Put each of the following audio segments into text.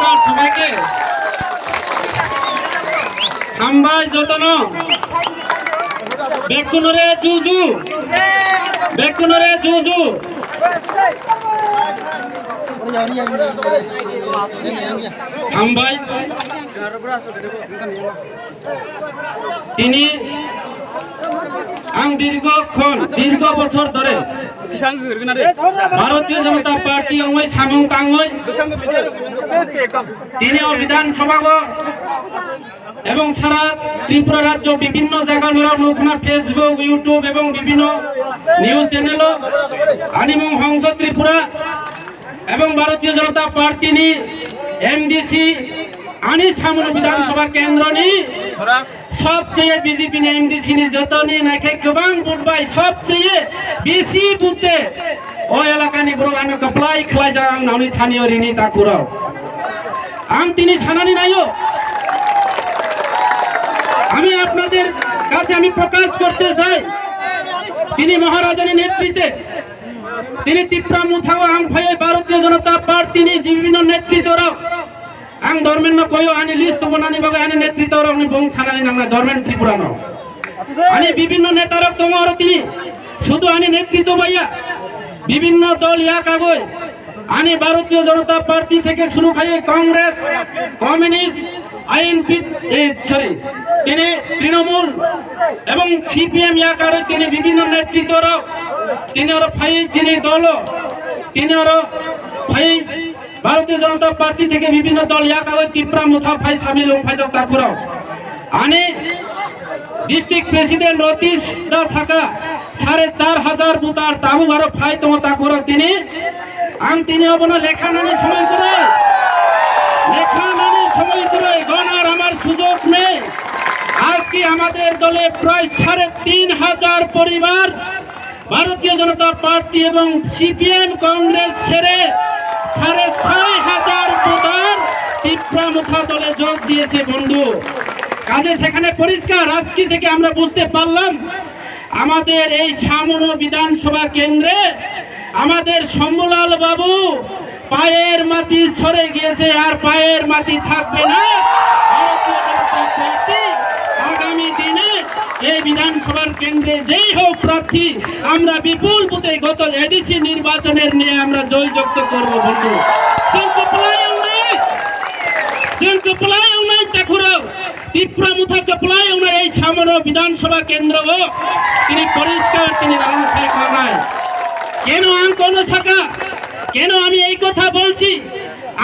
নমস্কার সবাইকে। হামবাই যতন বেকুনরে জুজু বেকুনরে জুজু হামবাই তিনি দীর্ঘ বছর ধরে ভারতীয় জনতা পার্টি সামং কাঙ্গই তিনি বিধানসভা এবং সারা ত্রিপুরা রাজ্য বিভিন্ন জায়গা ফেসবুক ইউটিউব এবং বিভিন্ন নিউজ চ্যানেল আনিমং হংস ত্রিপুরা এবং ভারতীয় জনতা পার্টি নি এমডিসি আনি সামন বিধানসভা কেন্দ্র নি সবচেয়ে বিজেপি নি এমডিসি নি যত নি নাকি গোবাং বুটবাই সবচেয়ে বেশি বুতে ও এলাকা নি ব্রগানো কপ্লাই খলাই যাং নানি স্থানীয় রিনি তাকুরাও আম তিনি ছানানি নাইও আমি আপনাদের কাছে আমি প্রকাশ করতে চাই তিনি মহারাজার নেতৃত্বে তিনি ত্রিপুরা মুথাও আং ভয়ে ভারতীয় জনতা পার্টি নি বিভিন্ন নেতৃত্বরা আং ধর্মেন কয়ো আনি লিস্ট বনানি বাগে আনি নেতৃত্বরা উনি বং ছানানি নাংনা ধর্মেন ত্রিপুরা ন আনি বিভিন্ন নেতারা তোমার তিনি শুধু আনি নেতৃত্ব বাইয়া বিভিন্ন দল ইয়া কাগজ আনি ভারতীয় জনতা পার্টি থেকে শুরু করে কংগ্রেস কমিউনিস্ট আইএনপি তিনি তৃণমূল এবং সিপিএম ইয়া কারণে তিনি বিভিন্ন নেতৃত্বরা তিনি ফাই যিনি দল তিনি ফাই ভারতীয় জনতা পার্টি থেকে বিভিন্ন দল ইয়া কাগজ ত্রিপুরা মুথা ফাই সামিল ফাই তাকুরাও আনি ডিস্ট্রিক্ট প্রেসিডেন্ট রতীশ দা থাকা 4,500 বুতার তাবু ভারত ফাই তোমার তাকুরাও তিনি তিনি আপনার লেখা নানি সময় করে গণার আমার সুযোগ নেই আজকে আমাদের দলে প্রায় 3,500 পরিবার ভারতীয় জনতা পার্টি এবং সিপিএম কংগ্রেস ছেড়ে 6,500 ভোটার ত্রিপুরা মুথা দলে যোগ দিয়েছে বন্ধু কাজে সেখানে পরিষ্কার আজকে থেকে আমরা বুঝতে পারলাম আমাদের এই সামন বিধানসভা কেন্দ্রে আমাদের শম্ভুলাল বাবু পায়ের মাটি সরে গিয়েছে আর পায়ের মাটি থাকবে না আগামী দিনে এই বিধানসভার কেন্দ্রে যেই হোক প্রার্থী আমরা বিপুল বুতে গত এডিসি নির্বাচনের নিয়ে আমরা জয়যুক্ত করব বন্ধু ত্রিপুরা মুথা কপলাই এই সামনে বিধানসভা কেন্দ্র তিনি পরিষ্কার তিনি কেন কোন শাখা কেন আমি এই কথা বলছি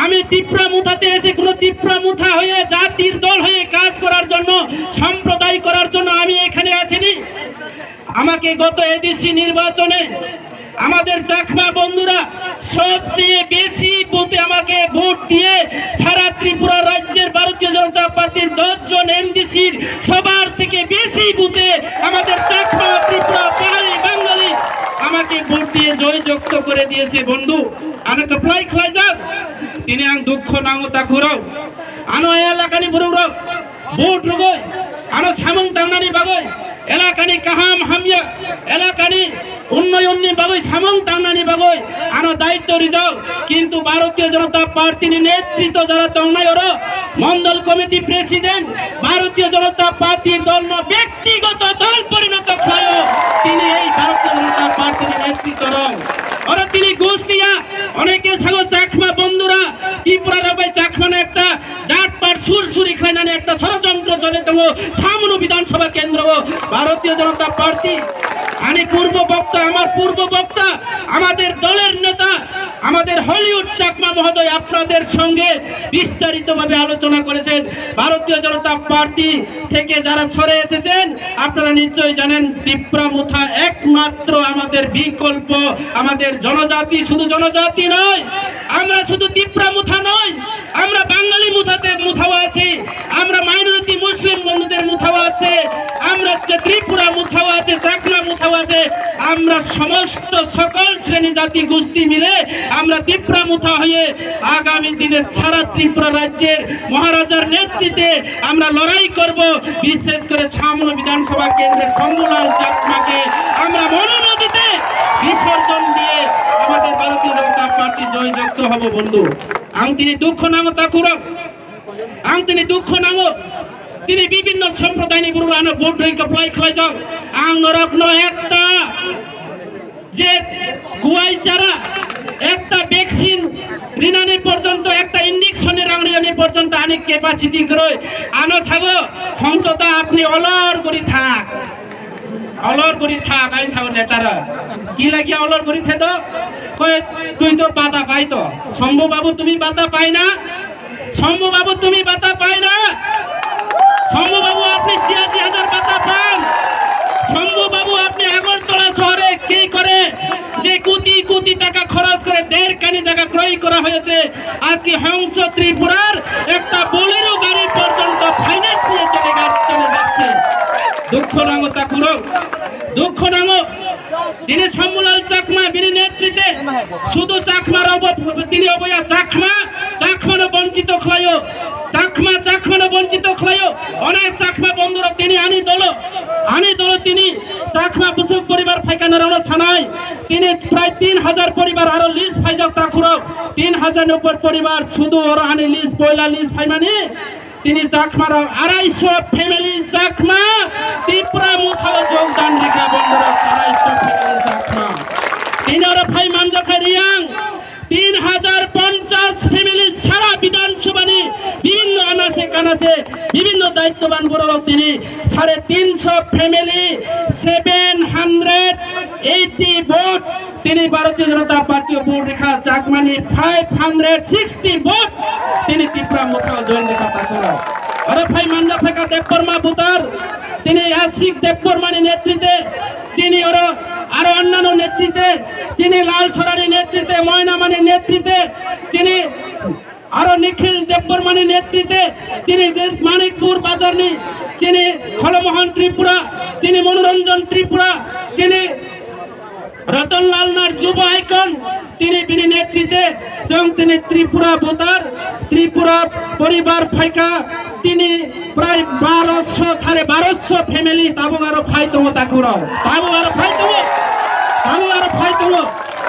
আমি ত্রিপুরা মুথাতে এসে কোন ত্রিপুরা মুথা হয়ে জাতির দল হয়ে কাজ করার জন্য সম্প্রদায় করার জন্য আমি এখানে আছিনি আমাকে গত এডিসি নির্বাচনে আমাদের চাকমা বন্ধুরা সবচেয়ে বেশি বুথে আমাকে ভোট দিয়ে সারা ত্রিপুরা রাজ্যের ভারতীয় জনতা পার্টির 10 জন এমডিসির সবার থেকে বেশি বুথে আমাদের চাকমা ত্রিপুরা পাহাড়ি বাঙালি আমাকে ভোট দিয়ে জয়যুক্ত করে দিয়েছে বন্ধু আমি তো প্রায় খাই যাক তিনি দুঃখ নাঙতা ঘুরাও আনো এলাকানি বুড়ো ভোট রুগই আনো সামং টাঙ্গানি বাগই এলাকানি কাহাম হামিয়া এলাকানি উন্নয়ন বাগই সামং টাঙ্গানি বাগই আনো দায়িত্ব রিজাও কিন্তু ভারতীয় জনতা পার্টির নেতৃত্ব যারা টাঙ্গাই ওর মন্ডল কমিটি প্রেসিডেন্ট ভারতীয় জনতা পার্টির দল ব্যক্তিগত দল পরিণত হয় তিনি এই ভারতীয় জনতা পার্টির নেতৃত্ব ওরা তিনি গোষ্ঠীয়া অনেকে থাকো চাকমা বন্ধুরা ত্রিপুরা রাবাই চাকমানে একটা জাতপাট সুরসুরি খাইনানে একটা ষড়যন্ত্র চলে দেবো সামনে বিধানসভা কেন্দ্র ভারতীয় জনতা পার্টি আমি পূর্ব বক্তা আমার পূর্ব বক্তা আমাদের দলের নেতা আমাদের হলিউড চাকমা মহোদয় আপনাদের সঙ্গে বিস্তারিতভাবে আলোচনা করেছেন ভারতীয় জনতা পার্টি থেকে যারা সরে এসেছেন আপনারা নিশ্চয়ই জানেন ত্রিপুরা মুথা একমাত্র আমাদের বিকল্প আমাদের জনজাতি শুধু জনজাতি নয় আমরা শুধু ত্রিপুরা মুথা নয় আমরা বাঙালি মুথাতে মুথাও আছি আমরা মাইনরিটি মুসলিম বন্ধুদের মুথাও আছে আমরা ত্রিপুরা মুথাও আছে চাকমা মুথাও আছে আমরা সমস্ত সকল শ্রেণী জাতি গোষ্ঠী মিলে আমরা ত্রিপুরা মুথা হয়ে আগামী দিনে সারা ত্রিপুরা রাজ্যের মহারাজার নেতৃত্বে আমরা লড়াই করব বিশেষ করে সামনে বিধানসভা কেন্দ্রের শম্ভুলাল চাকমাকে আমরা মনোনদিতে বিসর্জন দিয়ে আমাদের ভারতীয় জনতা পার্টি জয়যুক্ত হব বন্ধু আং তিনি দুঃখ নাম তাকুরক আং তিনি দুঃখ নাম তিনি বিভিন্ন সম্প্রদায়নি বুড়ানো ভোট হইকে প্লাই খাই যাও আং নরকন একটা যে গুয়াই চারা একটা ভ্যাকসিন রিনানি পর্যন্ত একটা ইঞ্জেকশনের রাউনি পর্যন্ত আনি ক্যাপাসিটি করে আনো থাকো ক্ষমতা আপনি অলর করি থাক আইন থাকো নেতারা কি লাগিয়া অলর করি থেতো তুই তো বাধা পাই তো শম্ভু বাবু তুমি বাধা পাই না শম্ভু বাবু তুমি বাধা পাই না শম্ভু বাবু আপনি ৮৬,০০০ বাধা পান শম্ভু বাবু আপনি আগরতলা শহরে কি করে যে কোটি কোটি টাকা খরচ করে ১.৫ কানি জায়গা ক্রয় করা হয়েছে আজকে হংস ত্রিপুরার একটা বোলেরো গাড়ি পর্যন্ত ফাইন্যান্স নিয়ে চলে যাচ্ছে দুঃখ নামো তাকুরক দুঃখ নামো তিনি শম্ভুলাল চাকমা তিনি নেতৃত্বে শুধু চাকমার তিনি অবয়া চাকমানো বঞ্চিত খলায়ও চাকমানো বঞ্চিত খলায়ও অনেক চাকমা বন্ধুরা তিনি আনি দল তিনি চাকমা বুসুক পরিবার ফাইকানোর থানায় তিনি প্রায় ৩,০০০ পরিবার আরো লিস্ট ফাইজক তাকুরক ৩,০০০ উপর পরিবার শুধু ওরা আনি লিস্ট পয়লা লিস্ট ফাইমানি তিনি চাকমার ২৫০ ফ্যামিলি চাকমা ত্রিপুরা মুখাও যোগদান রেখে বন্ধুরা ২৫০ ফ্যামিলি চাকমা তিনি ওরা ফাই মানজাখা রিয়াং ৩,০৫০ ফ্যামিলি সারা বিধানসভা নিয়ে বিভিন্ন আনাচে কানাচে বিভিন্ন দায়িত্ববান বড় তিনি ৩৫০ ফ্যামিলি 780 ভোট তিনি ভারতীয় জনতা পার্টি ভোট রেখা চাকমানি 560 ভোট তিনি ত্রিপুরা মুখাও জয়েন রেখা তাছাড়া আরে ভাই মান্না ফেকা দেববর্মা ভূতার তিনি আশিক দেববর্মানি নেতৃত্বে তিনি ওরা আরো অন্যান্য নেতৃত্বে তিনি লাল সরানি নেতৃত্বে ময়নামানির নেতৃত্বে তিনি আরো নিখিল দেববর্মানি নেতৃত্বে তিনি মানিকপুর বাজারনি তিনি খলমোহন ত্রিপুরা তিনি মনোরঞ্জন ত্রিপুরা তিনি রতনলাল নার যুব আইকন তিনি নেতৃত্বে এবং তিনি ত্রিপুরা ভোটার ত্রিপুরা পরিবার ফাইকা তিনি প্রায় ১২০০ ফ্যামিলি তাবো আরো ফাইতম তাকুরাও তাবো আরো ফাইতম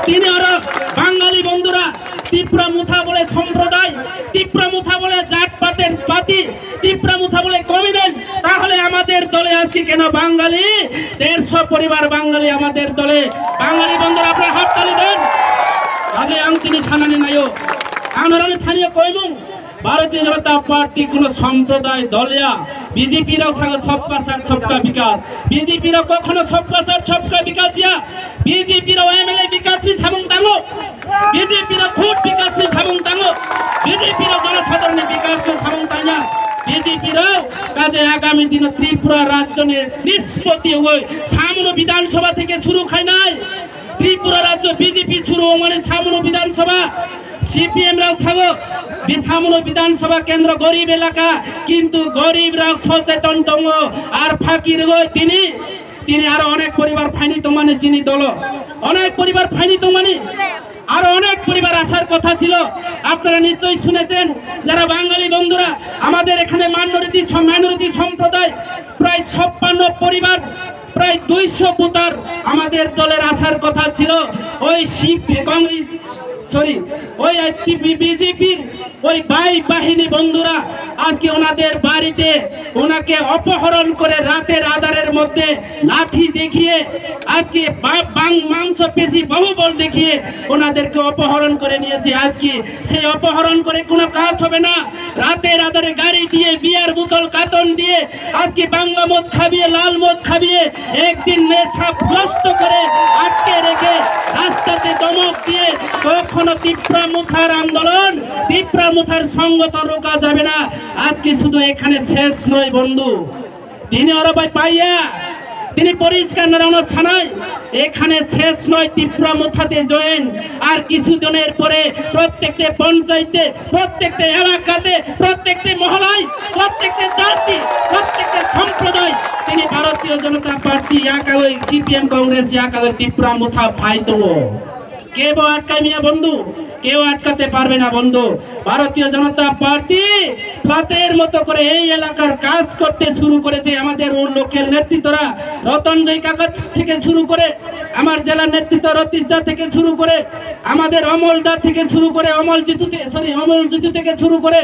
তিনি আরো বাঙালি বন্ধুরা ত্রিপুরা মুথা বলে সম্প্রদায় ত্রিপুরা মুথা বলে জাত পাতের পাতি ত্রিপুরা মুথা বলে কমিদেন তাহলে আমাদের দলে আছি কেন বাঙালি ১৫০ পরিবার বাঙালি আমাদের দলে বাঙালি বন্ধুরা আপনারা হাততালি দেন আগে আং তিনি থানানি নাইও আনরানি থানিয়ে কইমু ভারতীয় জনতা পার্টি কোন সম্প্রদায় দলিয়া বিজেপিরাও থাকে সবকা সাথ সবকা বিকাশ বিজেপিরা কখনো সবকা সাথ সবকা বিকাশ ইয়া বিজেপিরাও এমএলএ বিকাশ নি সামং দাঙ্গো বিজেপিরা খুব বিকাশ নি সামং দাঙ্গো বিজেপিরা জনসাধারণের বিকাশ নি সামং দাঙ্গা বিজেপিরাও কাজে আগামী দিনে ত্রিপুরা রাজ্য নিষ্পত্তি হই সামনো বিধানসভা থেকে শুরু খায় নাই ত্রিপুরা রাজ্য বিজেপি শুরু মানে সামনো বিধানসভা সিপিএম রাও থাকো সামনো বিধানসভা কেন্দ্র গরিব এলাকা কিন্তু গরিবরাও সচেতন দङ আর ফাঁকির তিনি আরো অনেক পরিবার ফাইনি তোমানে চিনি দল অনেক পরিবার ফাইনি তোমানে আরো অনেক পরিবার আসার কথা ছিল আপনারা নিশ্চয়ই শুনেছেন যারা বাঙালি বন্ধুরা আমাদের এখানে মাইনরিটি সম্প্রদায় প্রায় ৫৬ পরিবার প্রায় ২০০ ভোটার আমাদের দলের আসার কথা ছিল ওই বিজেপির ওই বাহিনী বন্ধুরা আজকে ওনাদের বাড়িতে ওনাকে অপহরণ করে রাতের আধারের মধ্যে লাঠি দেখিয়ে আজকে মাংস পেশি বহুবল দেখিয়ে ওনাদেরকে অপহরণ করে নিয়েছে আজকে সেই অপহরণ করে কোনো কাজ হবে না রাতের আধারে গাড়ি দিয়ে বিয়ার বোতল কাতন দিয়ে আজকে বাংলা মদ খাবিয়ে লাল মদ খাবিয়ে একদিন নেশাগ্রস্ত করে আটকে রেখে রাস্তাতে দমক দিয়ে কখনো ত্রিপুরা মুথার আন্দোলন ত্রিপুরা মুথার সংগত রোকা যাবে না আজকে শুধু এখানে শেষ নয় বন্ধু তিনি ওরা পাইয়া তিনি পরিষ্কার নারায়ণ থানায় এখানে শেষ নয় ত্রিপুরা মুথাতে জয়েন আর কিছুদিনের পরে প্রত্যেকটা পঞ্চায়েতে প্রত্যেকটা এলাকাতে প্রত্যেকটা মহলায় প্রত্যেকটা জাতি প্রত্যেকটা সম্প্রদায় তিনি ভারতীয় জনতা পার্টি একাই সিপিএম কংগ্রেস একাই ত্রিপুরা মুথা ফাইতো কেবো আটকাই মিয়া বন্ধু কেউ আটকাতে পারবে না বন্ধু। ভারতীয় জনতা পার্টি ফ্লাতের মতো করে এই এলাকার কাজ করতে শুরু করেছে। আমাদের লোকের নেতৃত্বরা রতনজয় কাকা থেকে শুরু করে, আমার জেলার নেতৃত্ব রতীশদা থেকে শুরু করে, আমাদের অমলদা থেকে শুরু করে, অমলজ্যোতি থেকে শুরু করে,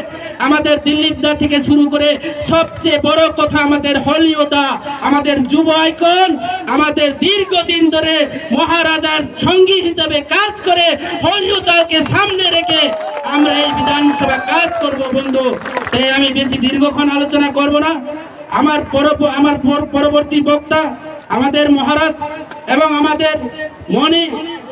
আমাদের দিলীপদা থেকে শুরু করে, সবচেয়ে বড় কথা আমাদের হলিওদা, আমাদের যুব আইকন, আমাদের দীর্ঘদিন ধরে মহারাজার সঙ্গী হিসেবে কাজ করে হলিওদাকে সামনে রেখে আমরা এই বিধানসভা কাজ করব বন্ধু। তাই আমি বেশি দীর্ঘক্ষণ আলোচনা করব না। আমার পরবর্তী বক্তা আমাদের মহারাজ এবং আমাদের মনি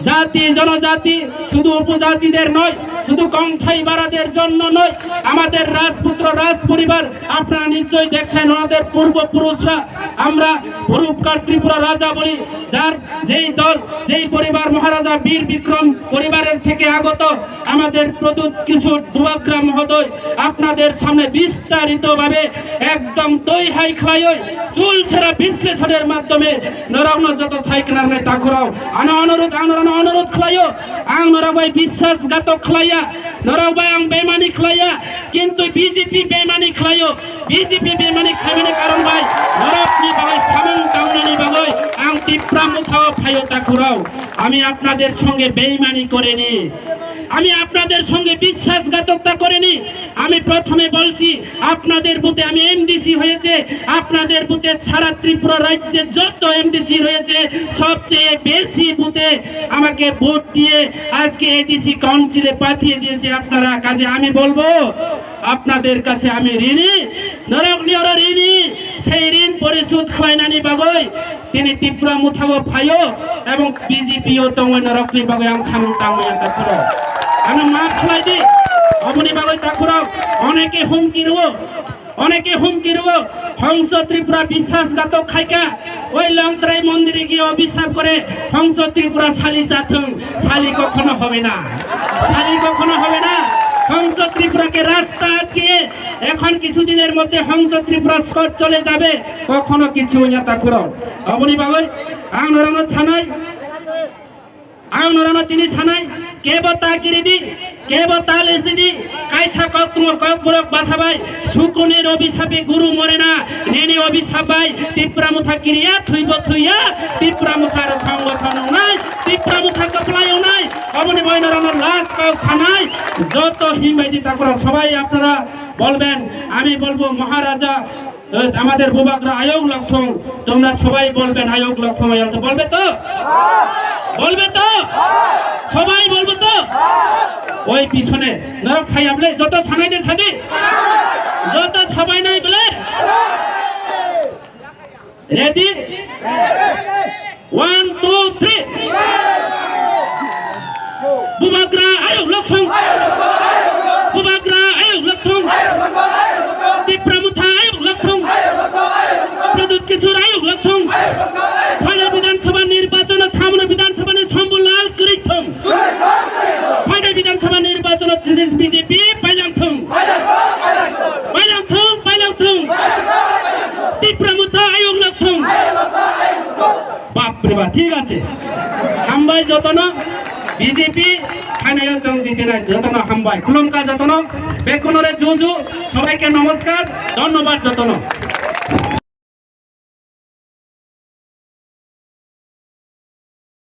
জাতি জনজাতি, শুধু উপজাতিদের নয়, শুধু কংথাই বারাদের জন্য নয়, আমাদের রাজপুত্র রাজ পরিবার আপনারা নিশ্চয়ই দেখছেন, ওনাদের পূর্বপুরুষরা আমরা ভরুপকার ত্রিপুরা রাজা বলি, যার যেই দল যেই পরিবার মহারাজা বীর বিক্রম পরিবারের থেকে আগত আমাদের প্রদূত কিশোর দুয়াগ্রা মহোদয় আপনাদের সামনে বিস্তারিতভাবে একদম দই হাই খাই চুল ছেড়া বিশ্লেষণের মাধ্যমে নরগ্ন যত সাইকেল তাকুরাও অনুরোধ খাইও আং নরবাই বিশ্বাসঘাতক খাইয়া নরবাই আং বেমানি খাইয়া, কিন্তু বিজেপি বেমানি খাইও, বিজেপি বেমানি খাইবে কারণ ভাই নরকনি বাগাই সামন কাউনানি বাগাই আং টিপ্রা মুখাও খাইও তাকুরাও। আমি আপনাদের সঙ্গে বেইমানি করিনি, আমি আপনাদের সঙ্গে বিশ্বাসঘাতকতা করিনি। আমি প্রথমে বলছি আপনাদের বুথে আমি এমডিসি হয়েছে, আপনাদের বুথে সারা ত্রিপুরা রাজ্যে যত এমডিসি রয়েছে সবচেয়ে বেশি বুথে আমাকে ভোট দিয়ে আজকে এডিসি কাউন্সিলে পাঠিয়ে দিয়েছে আপনারা। কাজে আমি বলবো আপনাদের কাছে আমি ঋণী, নরকনিয়র ঋণী। সেই ঋণ পরিশোধ খয়নানি বাগৈ তিনি ত্রিপুরা মুথাবো ফাইও এবং বিজেপিও তঙ্গই নরকনি বাগৈ আং সামন তাঙ্গই তাকুরাও আমি মা খাই দি অবনি বাগৈ তাকুরাও। অনেকে হুমকি রুব হংস ত্রিপুরা বিশ্বাসঘাতক খাইকা ওই লংতরাই মন্দিরে গিয়ে অভিশাপ করে হংস ত্রিপুরা শালি চাথং, শালি কখনো হবে না, শালি কখনো হবে না। হংস ত্রিপুরাকে রাস্তা আটকে এখন কিছুদিনের মধ্যে হংস ত্রিপুরা শট চলে যাবে, কখনো কিছু ইয়া তাকুরাও অবনি বাগৈ আং নরানো ছানাই আং নরানো তিনি ছানাই কে বতা কিরিদি কে বতা লেসিদি কাইসা কক তোমার কক বরক বাসাবাই সুকুনের অভিশাপে গুরু মরে না নেনি অভিশাপাই ত্রিপুরা মুথা কিরিয়া থুইয়া ত্রিপুরা মুথার সংগঠন নাই, ত্রিপুরা মুথা কপলাইও নাই, অবনি বয়নরানোর লাশ কাউ খানাই যত হিমাইদি তাকুরা সবাই আপনারা বলবেন। আমি বলবো মহারাজা আমাদের বুবাকরা আয়োগ লক্ষণ, তোমরা সবাই বলবেন আয়োগ লক্ষণ বলবে তো, বলবে তো, সবাই বলবো তো। ওই পিছনে নরক খাই আপনি যত থানাই দেন সাদি যত সবাই নাই বলে রেডি 1 2 3 বুবাকরা আয়োগ লক্ষণ, বুবাকরা আয়োগ লক্ষণ, ত্রিপুরা মুথা আয়োগ লক্ষণ, প্রদূত কিশোর আয়োগ লক্ষণ, ফাইনা বিধানসভা নির্বাচন সামনে বিধানসভা সম্বুলাল করিথম, ফাইনা বিধানসভা নির্বাচন বিজেপি পাইলাংথম ত্রিপুরা মুথা আয়োগ লক্ষণ। বাপরে বাপ, ঠিক আছে হামবাই যতন বিজেপি ফাইনাল জিতে নাই যতন হামবাই খুলঙ্কা যতন বেকুনরে জুজু। সবাইকে নমস্কার, ধন্যবাদ যতন।